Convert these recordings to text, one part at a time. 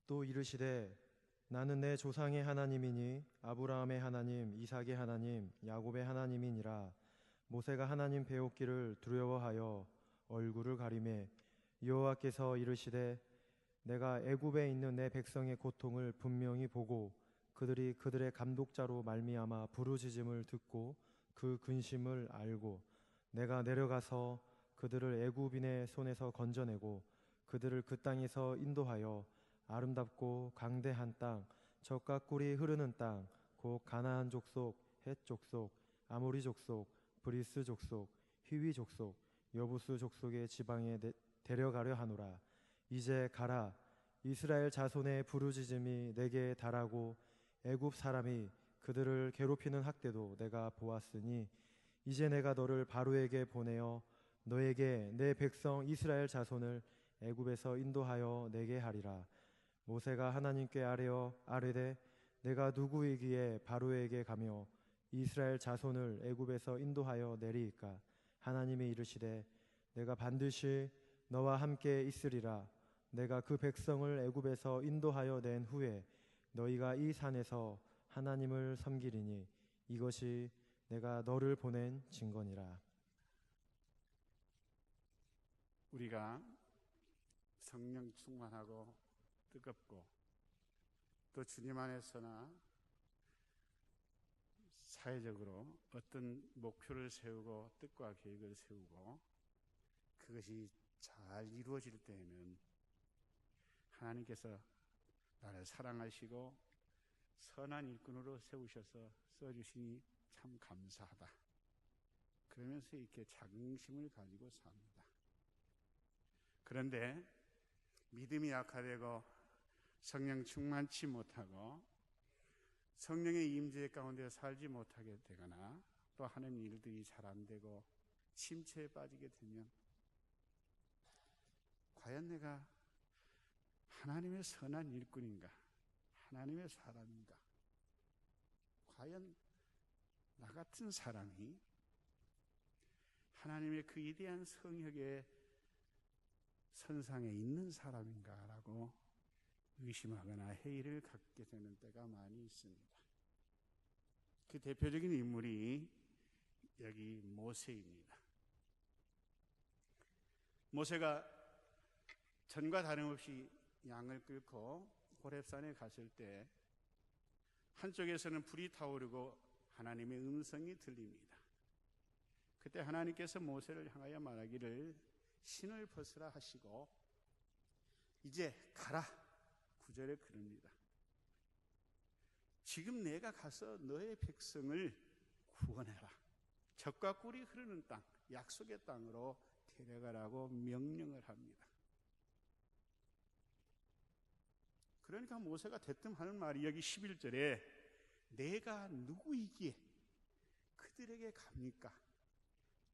또 이르시되 나는 내 조상의 하나님이니 아브라함의 하나님, 이삭의 하나님, 야곱의 하나님이니라. 모세가 하나님 배웠기를 두려워하여 얼굴을 가리매 여호와께서 이르시되 내가 애굽에 있는 내 백성의 고통을 분명히 보고 그들이 그들의 감독자로 말미암아 부르짖음을 듣고 그 근심을 알고 내가 내려가서 그들을 애굽인의 손에서 건져내고 그들을 그 땅에서 인도하여 아름답고 강대한 땅, 젖과 꿀이 흐르는 땅, 곧 가나안 족속, 헷 족속, 아모리 족속, 브리스 족속, 히위 족속, 여부스 족속의 지방에 데려가려 하노라. 이제 가라. 이스라엘 자손의 부르짖음이 내게 달하고 애굽 사람이 그들을 괴롭히는 학대도 내가 보았으니 이제 내가 너를 바로에게 보내어 너에게 내 백성 이스라엘 자손을 애굽에서 인도하여 내게 하리라. 모세가 하나님께 아뢰되 내가 누구이기에 바로에게 가며 이스라엘 자손을 애굽에서 인도하여 내리이까? 하나님이 이르시되 내가 반드시 너와 함께 있으리라. 내가 그 백성을 애굽에서 인도하여 낸 후에 너희가 이 산에서 하나님을 섬기리니 이것이 내가 너를 보낸 증거니라. 우리가 성령 충만하고 뜨겁고 또 주님 안에서나 사회적으로 어떤 목표를 세우고 뜻과 계획을 세우고 그것이 잘 이루어질 때에는 하나님께서 나를 사랑하시고 선한 일꾼으로 세우셔서 써주시니 참 감사하다. 그러면서 이렇게 자긍심을 가지고 삽니다. 그런데 믿음이 약화되고 성령 충만치 못하고 성령의 임재 가운데 살지 못하게 되거나 또 하는 일들이 잘 안 되고 침체에 빠지게 되면 과연 내가 하나님의 선한 일꾼인가? 하나님의 사람인가? 과연 나 같은 사람이 하나님의 그 위대한 성역의 선상에 있는 사람인가라고 의심하거나 회의를 갖게 되는 때가 많이 있습니다. 그 대표적인 인물이 여기 모세입니다. 모세가 전과 다름없이 양을 끌고 호렙산에 갔을 때 한쪽에서는 불이 타오르고 하나님의 음성이 들립니다. 그때 하나님께서 모세를 향하여 말하기를 신을 벗으라 하시고 이제 가라. 9절에 그럽니다. 지금 내가 가서 너의 백성을 구원해라. 젖과 꿀이 흐르는 땅, 약속의 땅으로 데려가라고 명령을 합니다. 그러니까 모세가 대뜸 하는 말이 여기 11절에 내가 누구이기에 그들에게 갑니까?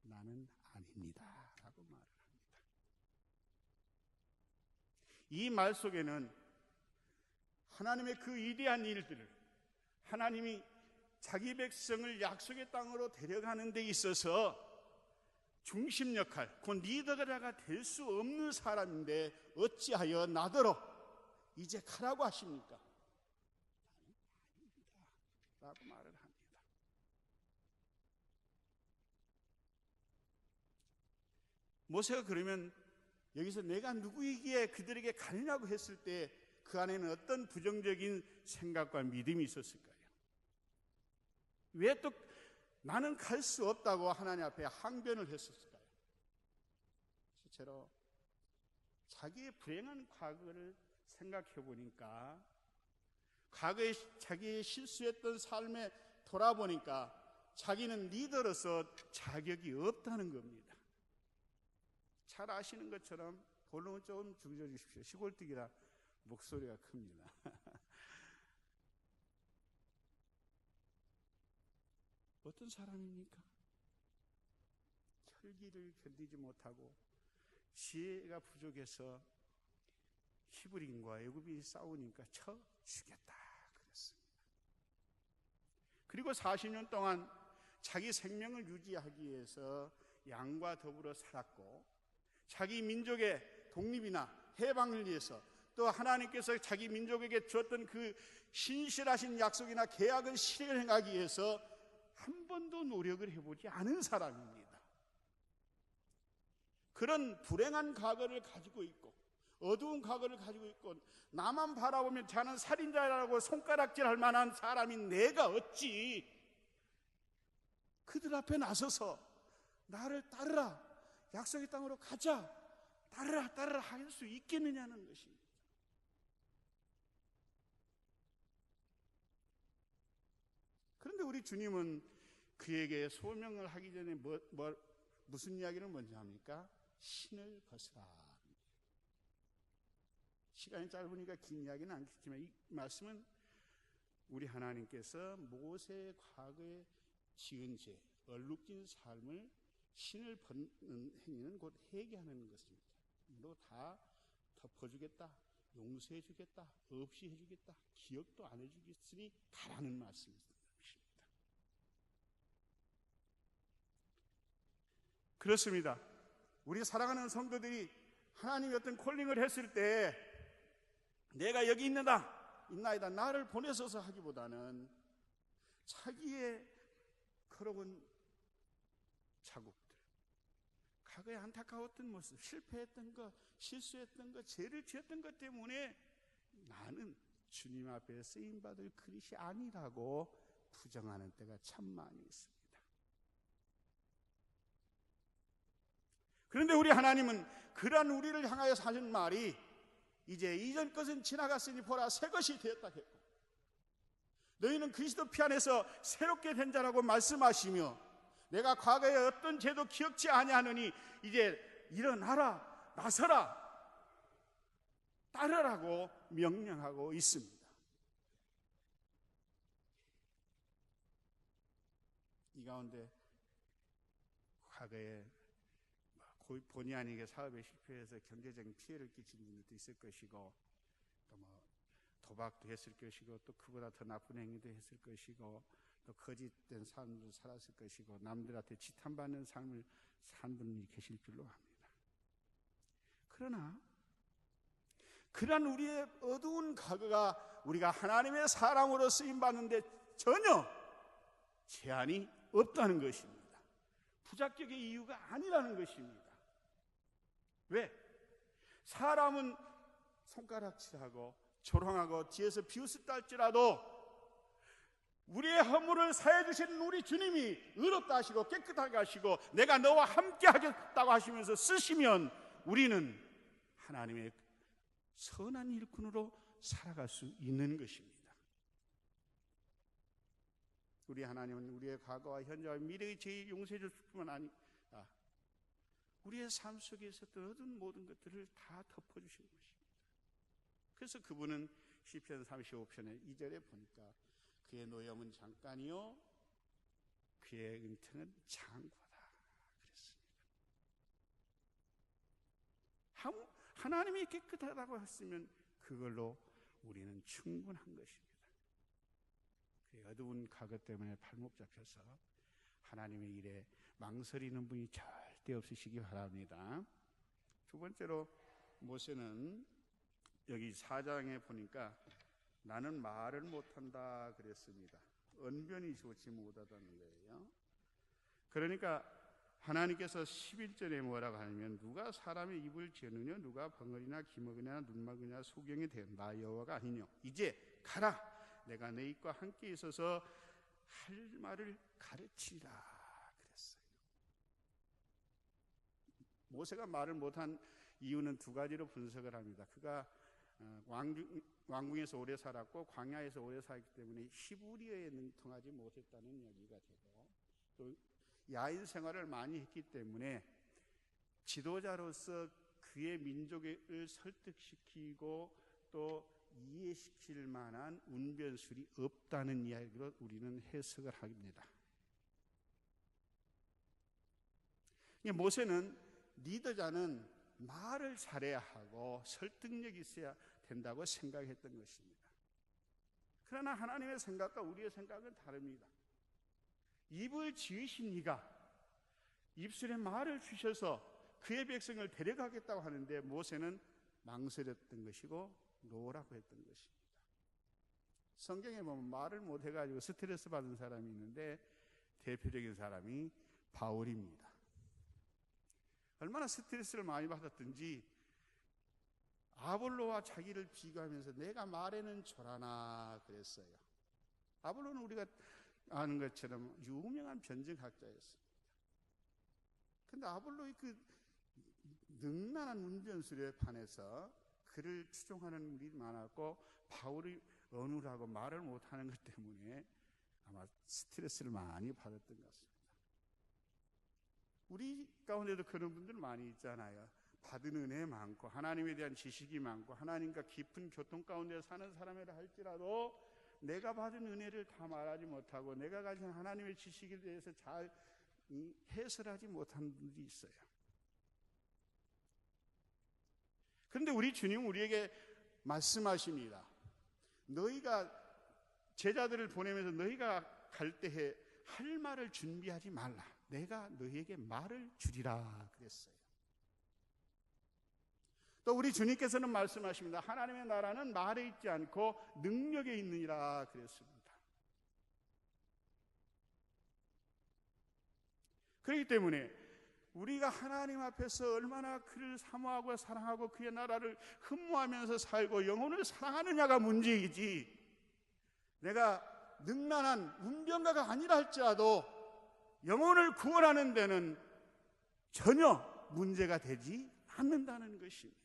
나는 아닙니다 라고 말을 합니다. 이 말 속에는 하나님의 그 위대한 일들을 하나님이 자기 백성을 약속의 땅으로 데려가는 데 있어서 중심 역할, 그 리더가 될 수 없는 사람인데 어찌하여 나더러 이제 가라고 하십니까? 나는 아닙니다 라고 말을 합니다. 모세가 그러면 여기서 내가 누구이기에 그들에게 가느냐고 했을 때 그 안에는 어떤 부정적인 생각과 믿음이 있었을까요? 왜 또 나는 갈 수 없다고 하나님 앞에 항변을 했었을까요? 실제로 자기의 불행한 과거를 생각해 보니까 과거에 자기의 실수했던 삶에 돌아보니까 자기는 리더로서 자격이 없다는 겁니다. 잘 아시는 것처럼 볼륨을 좀 줄여주십시오. 시골뜨기라 목소리가 큽니다. 어떤 사람입니까? 혈기를 견디지 못하고 지혜가 부족해서 히브리인과 애굽인이 싸우니까 쳐 죽였다 그랬습니다. 그리고 40년 동안 자기 생명을 유지하기 위해서 양과 더불어 살았고 자기 민족의 독립이나 해방을 위해서 또 하나님께서 자기 민족에게 주었던 그 신실하신 약속이나 계약을 실행하기 위해서 한 번도 노력을 해보지 않은 사람입니다. 그런 불행한 과거를 가지고 있고 어두운 과거를 가지고 있고 나만 바라보면 자는 살인자라고 손가락질할 만한 사람이 내가 어찌 그들 앞에 나서서 나를 따르라, 약속의 땅으로 가자, 따르라 할 수 있겠느냐는 것입니다. 그런데 우리 주님은 그에게 소명을 하기 전에 무슨 이야기를 먼저 합니까? 신을 벗으라. 시간이 짧으니까 긴 이야기는 않겠지만 이 말씀은 우리 하나님께서 모세의 과거에 지은 죄, 얼룩진 삶을 신을 벗는 행위는 곧 회개하는 것입니다. 너 다 덮어주겠다, 용서해주겠다, 없이 해주겠다, 기억도 안 해주겠으니 가라는 말씀입니다. 그렇습니다. 우리 사랑하는 성도들이 하나님이 어떤 콜링을 했을 때 내가 여기 있나이다 나를 보내소서 하기보다는 자기의 걸어온 자국들, 과거에 안타까웠던 모습, 실패했던 것, 실수했던 것, 죄를 지었던 것 때문에 나는 주님 앞에 쓰임받을 그릇이 아니라고 부정하는 때가 참 많이 있습니다. 그런데 우리 하나님은 그러한 우리를 향하여 하신 말이 이제 이전 것은 지나갔으니 보라 새 것이 되었다 했고 너희는 그리스도 피 안에서 새롭게 된 자라고 말씀하시며 내가 과거에 어떤 죄도 기억지 아니하느니 이제 일어나라, 나서라, 따르라고 명령하고 있습니다. 이 가운데 과거에 본의 아니게 사업에 실패해서 경제적인 피해를 끼친 분들도 있을 것이고 또 도박도 했을 것이고 또 그보다 더 나쁜 행위도 했을 것이고 또 거짓된 삶도 살았을 것이고 남들한테 지탄받는 삶을 산 분이 계실 줄로 압니다. 그러나 그러한 우리의 어두운 과거가 우리가 하나님의 사람으로 쓰임받는데 전혀 제한이 없다는 것입니다. 부작격의 이유가 아니라는 것입니다. 왜? 사람은 손가락질하고 조롱하고 뒤에서 비웃었다 할지라도 우리의 허물을 사해 주시는 우리 주님이 의롭다 하시고 깨끗하게 하시고 내가 너와 함께 하겠다고 하시면서 쓰시면 우리는 하나님의 선한 일꾼으로 살아갈 수 있는 것입니다. 우리 하나님은 우리의 과거와 현재와 미래의 죄 용서해 줄 뿐만 아니라 우리의 삶 속에 있었던 어떤 모든 것들을 다 덮어주신 것입니다. 그래서 그분은 시편 35편의 2절에 보니까 그의 노염은 잠깐이요 그의 은퇴는 장구하다 그랬습니다. 하나님이 깨끗하다고 했으면 그걸로 우리는 충분한 것입니다. 그의 어두운 과거 때문에 발목 잡혀서 하나님의 일에 망설이는 분이 절대 없으시기 바랍니다. 두 번째로 모세는 여기 4장에 보니까 나는 말을 못한다 그랬습니다. 언변이 좋지 못하다는 거예요. 그러니까 하나님께서 11절에 뭐라고 하냐면 누가 사람의 입을 재느냐 누가 벙어리나 기먹으냐 눈막으냐 소경이 된다 여호와가 아니뇨 이제 가라 내가 내 입과 함께 있어서 할 말을 가르치라 그랬어요. 모세가 말을 못한 이유는 두 가지로 분석을 합니다. 그가 왕궁에서 오래 살았고 광야에서 오래 살았기 때문에 히브리어에 능통하지 못했다는 이야기가 되고 또 야인 생활을 많이 했기 때문에 지도자로서 그의 민족을 설득시키고 또 이해시킬 만한 운변술이 없다는 이야기로 우리는 해석을 합니다. 모세는 리더자는 말을 잘해야 하고 설득력이 있어야 된다고 생각했던 것입니다. 그러나 하나님의 생각과 우리의 생각은 다릅니다. 입을 지으신 이가 입술에 말을 주셔서 그의 백성을 데려가겠다고 하는데 모세는 망설였던 것이고 노라고 했던 것입니다. 성경에 보면 말을 못 해가지고 스트레스 받은 사람이 있는데 대표적인 사람이 바울입니다. 얼마나 스트레스를 많이 받았든지 아볼로와 자기를 비교하면서 내가 말에는 졸하나 그랬어요. 아볼로는 우리가 아는 것처럼 유명한 변증학자였습니다. 그런데 아볼로의 그 능란한 운전술에 반해서 그를 추종하는 일이 많았고 바울이 어눌하고 말을 못하는 것 때문에 아마 스트레스를 많이 받았던 것 같습니다. 우리 가운데도 그런 분들 많이 있잖아요. 받은 은혜 많고 하나님에 대한 지식이 많고 하나님과 깊은 교통 가운데 사는 사람이라 할지라도 내가 받은 은혜를 다 말하지 못하고 내가 가진 하나님의 지식에 대해서 잘 해설하지 못하는 분들이 있어요. 그런데 우리 주님 우리에게 말씀하십니다. 너희가 제자들을 보내면서 너희가 갈 때에 할 말을 준비하지 말라. 내가 너희에게 말을 주리라 그랬어요. 또 우리 주님께서는 말씀하십니다. 하나님의 나라는 말에 있지 않고 능력에 있느니라 그랬습니다. 그렇기 때문에 우리가 하나님 앞에서 얼마나 그를 사모하고 사랑하고 그의 나라를 흠모하면서 살고 영혼을 사랑하느냐가 문제이지, 내가 능란한 운병가가 아니라 할지라도 영혼을 구원하는 데는 전혀 문제가 되지 않는다는 것입니다.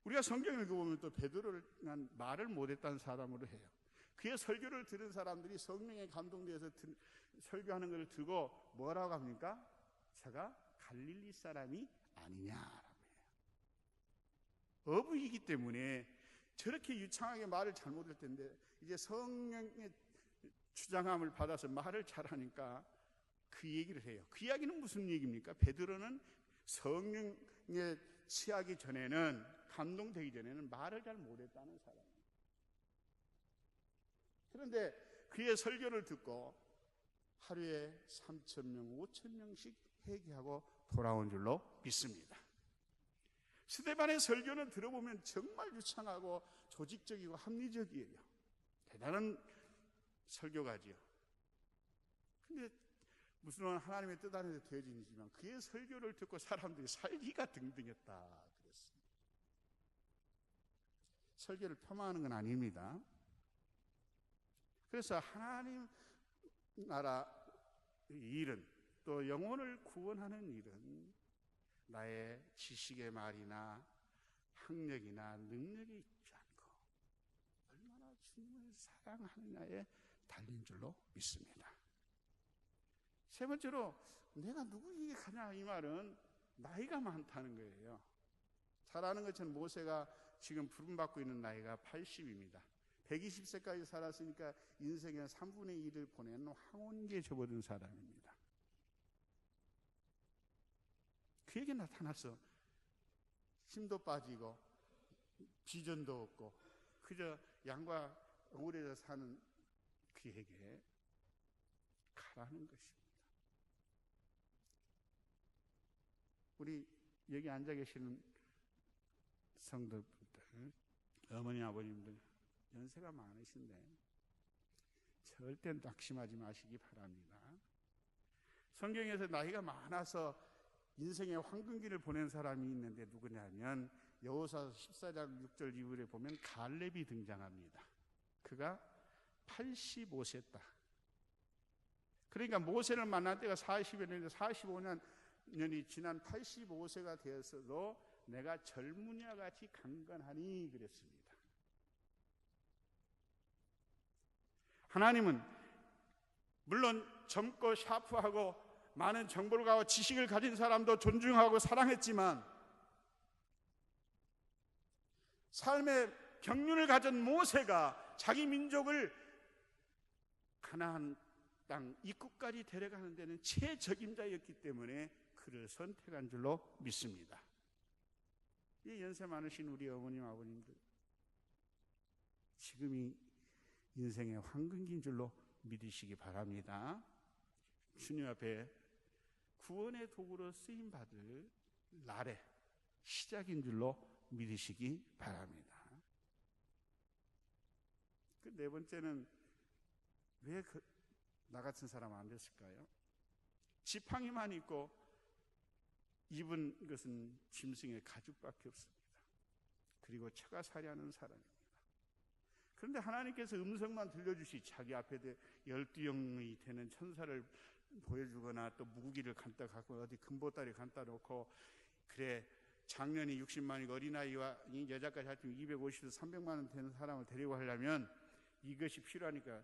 우리가 성경을 읽어보면 또 베드로를 말을 못했다는 사람으로 해요. 그의 설교를 들은 사람들이 성령에 감동되어서 설교하는 것을 들고 뭐라고 합니까? 저가 갈릴리 사람이 아니냐라고 해요. 어부이기 때문에 저렇게 유창하게 말을 잘못할 텐데 이제 성령의 주장함을 받아서 말을 잘하니까 그 얘기를 해요. 그 이야기는 무슨 얘기입니까? 베드로는 성령에 취하기 전에는, 감동되기 전에는 말을 잘 못했다는 사람이에요. 그런데 그의 설교를 듣고 하루에 3,000명, 5,000명씩 회개하고 돌아온 줄로 믿습니다. 스데반의 설교는 들어보면 정말 유창하고 조직적이고 합리적이에요. 대단한 설교가지요. 근데 무슨 하나님의 뜻 안에서 되어지지만 그의 설교를 듣고 사람들이 살기가 등등했다 그랬습니다. 설교를 폄하하는 건 아닙니다. 그래서 하나님 나라 일은, 또 영혼을 구원하는 일은 나의 지식의 말이나 학력이나 능력이 있지 않고 얼마나 주님을 사랑하느냐에 달린 줄로 믿습니다. 세 번째로 내가 누구에게 가냐, 이 말은 나이가 많다는 거예요. 잘 아는 것처럼 모세가 지금 부름받고 있는 나이가 80입니다. 120세까지 살았으니까 인생의 3분의 1을 보낸 황혼기에 접어든 사람입니다. 그에게 나타나서 힘도 빠지고 비전도 없고 그저 양과 오래서 사는 그에게 가라는 것입니다. 우리 여기 앉아 계시는 성도분들, 어머니 아버님들 연세가 많으신데 절대 낙심하지 마시기 바랍니다. 성경에서 나이가 많아서 인생의 황금기를 보낸 사람이 있는데 누구냐면 여호수아 14장 6절 이후에 보면 갈렙이 등장합니다. 그가 85세다. 그러니까 모세를 만날 때가 40여 년인데 45년이 지난 85세가 되었어도 내가 젊은이와 같이 강건하니 그랬습니다. 하나님은 물론 젊고 샤프하고 많은 정보를 지식을 가진 사람도 존중하고 사랑했지만 삶의 경륜을 가진 모세가 자기 민족을 가나안 땅 입구까지 데려가는 데는 최적임자였기 때문에 그를 선택한 줄로 믿습니다. 이 연세 많으신 우리 어머님 아버님들, 지금이 인생의 황금기인 줄로 믿으시기 바랍니다. 주님 앞에 구원의 도구로 쓰임 받을 날의 시작인 줄로 믿으시기 바랍니다. 그 네 번째는 왜 나 같은 사람 안 됐을까요? 지팡이만 있고 입은 것은 짐승의 가죽밖에 없습니다. 그리고 처가 살이하는 사람입니다. 그런데 하나님께서 음성만 들려주시 자기 앞에 12영이 되는 천사를 보여주거나 또 무기를 갖다 갖고 어디 금보다리 갖다 놓고 그래 장년이 60만이고 어린아이와 여자까지 합치면 250에서 300만 원 되는 사람을 데리고 하려면 이것이 필요하니까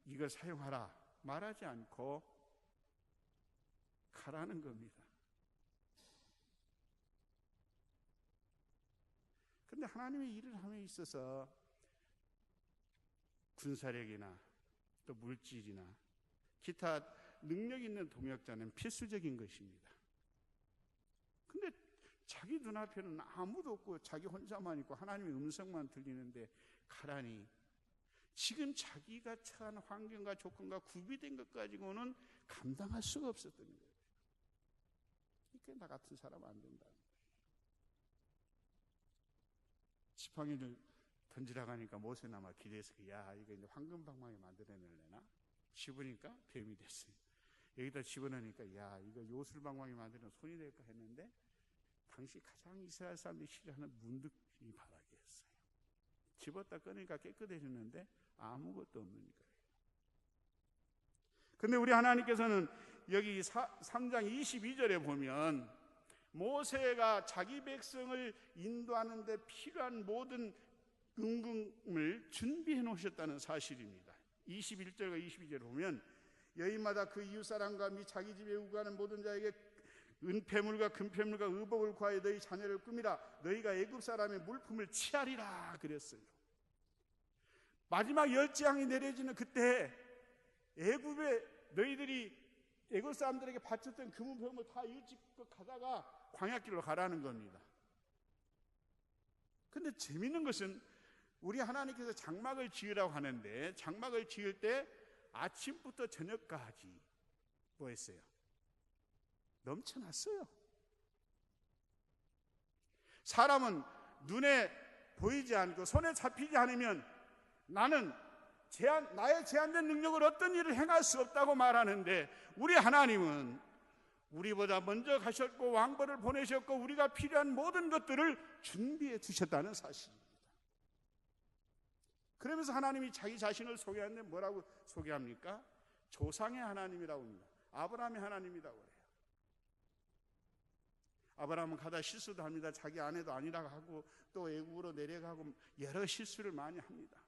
이걸 사용하라 말하지 않고 가라는 겁니다. 그런데 하나님의 일을 함에 있어서 군사력이나 또 물질이나 기타 능력 있는 동역자는 필수적인 것입니다. 근데 자기 눈앞에는 아무도 없고 자기 혼자만 있고 하나님의 음성만 들리는데 가라니 지금 자기가 처한 환경과 조건과 구비된 것 가지고는 감당할 수가 없었던 거예요. 그러니까 나 같은 사람 안 된다. 지팡이를 던지라고 하니까 모세는 아마 기대해서 야 이거 이제 황금방망이 만들어내려나? 집으니까 뱀이 됐어요. 여기다 집어넣으니까 야 이거 요술방망이 만드는 손이 될까 했는데 당시 가장 이스라엘 사람들이 싫어하는 문득이 바라기였어요. 집었다 꺼내니까 깨끗해졌는데 아무것도 없는 거예요. 근데 우리 하나님께서는 여기 3장 22절에 보면 모세가 자기 백성을 인도하는 데 필요한 모든 은금을 준비해 놓으셨다는 사실입니다. 21절과 22절에 보면 여인마다 그 이웃사람과 및 자기 집에 우가는 모든 자에게 은폐물과 금폐물과 의복을 구하여 너희 자녀를 꾸미라. 너희가 애굽 사람의 물품을 취하리라 그랬어요. 마지막 열재앙이 내려지는 그때 애굽에 너희들이 애굽 사람들에게 바쳤던 금은폐물 다 일찍 가다가 광야길로 가라는 겁니다. 근데 재밌는 것은 우리 하나님께서 장막을 지으라고 하는데 장막을 지을 때 아침부터 저녁까지 뭐 했어요? 넘쳐났어요. 사람은 눈에 보이지 않고 손에 잡히지 않으면 나는 나의 제한된 능력으로 어떤 일을 행할 수 없다고 말하는데 우리 하나님은 우리보다 먼저 가셨고 왕벌을 보내셨고 우리가 필요한 모든 것들을 준비해 두셨다는 사실입니다. 그러면서 하나님이 자기 자신을 소개하는데 뭐라고 소개합니까? 조상의 하나님이라고 합니다. 아브라함의 하나님이라고 해요. 아브라함은 가다 실수도 합니다. 자기 아내도 아니라고 하고 또 애국으로 내려가고 여러 실수를 많이 합니다.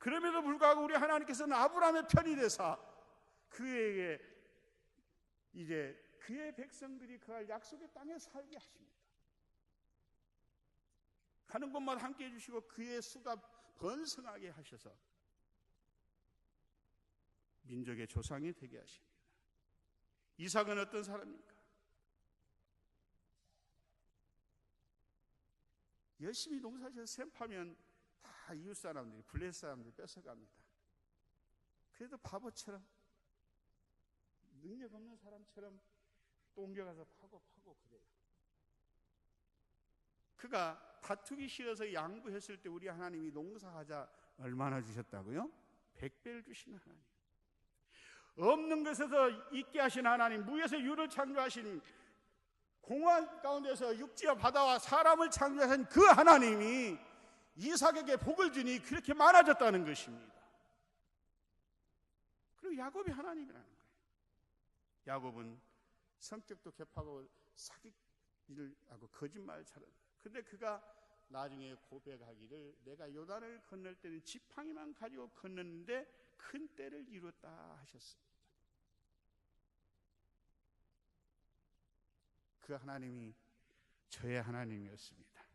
그럼에도 불구하고 우리 하나님께서는 아브라함의 편이 되사 그에게 이제 그의 백성들이 그할 약속의 땅에 살게 하십니다. 가는 곳마다 함께 해주시고 그의 수가 번성하게 하셔서 민족의 조상이 되게 하십니다. 이삭은 어떤 사람입니까? 열심히 농사지어서 샘파면 다 이웃 사람들이 블레셋 사람들이 뺏어갑니다. 그래도 바보처럼 능력 없는 사람처럼 또 옮겨가서 파고 그래요. 그가 다투기 싫어서 양보했을 때 우리 하나님이 농사하자 얼마나 주셨다고요? 100배를 주신 하나님. 없는 것에서 있게 하신 하나님, 무에서 유를 창조하신 공허한 가운데서 육지와 바다와 사람을 창조하신 그 하나님이 이삭에게 복을 주니 그렇게 많아졌다는 것입니다. 그리고 야곱이 하나님이라는 거예요. 야곱은 성격도 격하고 사기를 하고 거짓말을 잘한다. 근데 그가 나중에 고백하기를 내가 요단을 건널 때는 지팡이만 가지고 건넜는데 큰 때를 이뤘다 하셨습니다. 그 하나님이 저의 하나님이었습니다.